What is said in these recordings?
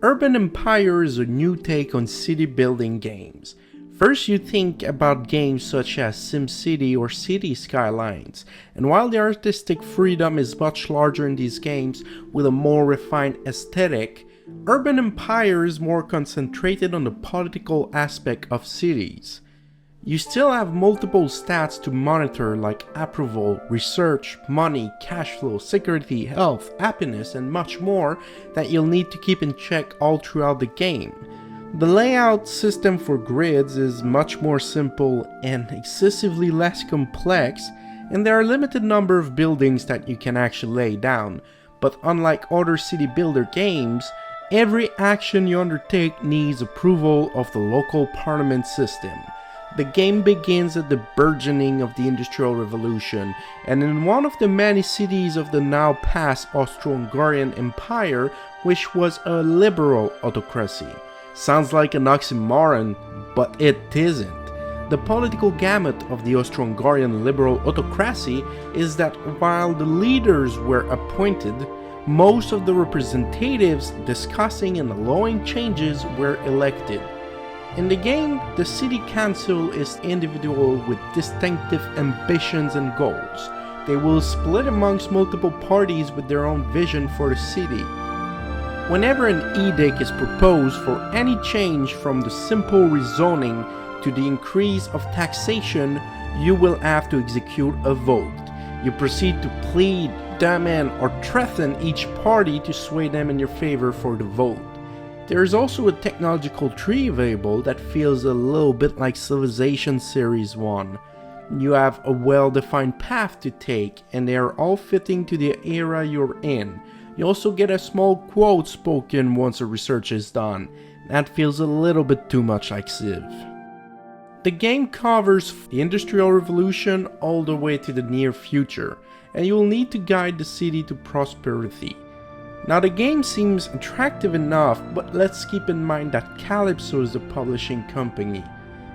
Urban Empire is a new take on city building games. First you think about games such as SimCity or City Skylines, and while the artistic freedom is much larger in these games with a more refined aesthetic, Urban Empire is more concentrated on the political aspect of cities. You still have multiple stats to monitor like approval, research, money, cash flow, security, health, happiness, and much more that you'll need to keep in check all throughout the game. The layout system for grids is much more simple and excessively less complex, and there are a limited number of buildings that you can actually lay down, but unlike other city builder games, every action you undertake needs approval of the local parliament system. The game begins at the burgeoning of the Industrial Revolution, and in one of the many cities of the now past Austro-Hungarian Empire, which was a liberal autocracy. Sounds like an oxymoron, but it isn't. The political gamut of the Austro-Hungarian liberal autocracy is that while the leaders were appointed, most of the representatives discussing and allowing changes were elected. In the game, the city council is individual with distinctive ambitions and goals. They will split amongst multiple parties with their own vision for the city. Whenever an edict is proposed for any change from the simple rezoning to the increase of taxation, you will have to execute a vote. You proceed to plead, demand, or threaten each party to sway them in your favor for the vote. There is also a technological tree available that feels a little bit like Civilization Series 1. You have a well-defined path to take, and they are all fitting to the era you're in. You also get a small quote spoken once the research is done. That feels a little bit too much like Civ. The game covers the Industrial Revolution all the way to the near future, and you will need to guide the city to prosperity. Now the game seems attractive enough, but let's keep in mind that Kalypso is the publishing company.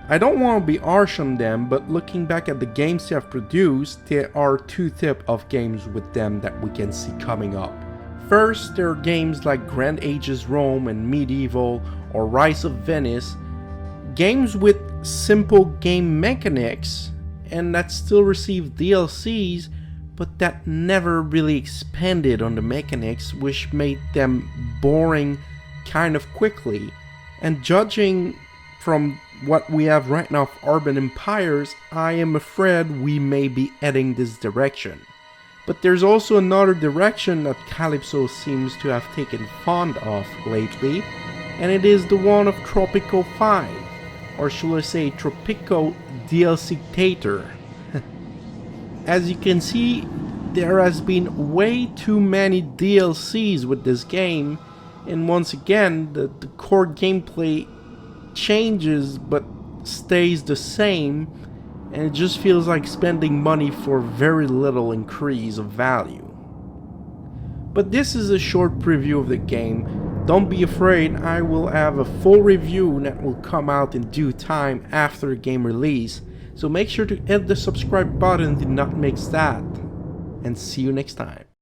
I don't want to be harsh on them, but looking back at the games they have produced, there are two types of games with them that we can see coming up. First, there are games like Grand Ages Rome and Medieval or Rise of Venice, games with simple game mechanics and that still receive DLCs, but that never really expanded on the mechanics, which made them boring kind of quickly. And judging from what we have right now of Urban Empires, I am afraid we may be heading this direction. But there's also another direction that Kalypso seems to have taken fond of lately, and it is the one of Tropico 5, or should I say Tropico DLC-tator. As you can see, there has been way too many DLCs with this game, and once again the core gameplay changes but stays the same, and it just feels like spending money for very little increase of value. But this is a short preview of the game. Don't be afraid, I will have a full review that will come out in due time after the game release. So make sure to hit the subscribe button to not miss that. And see you next time.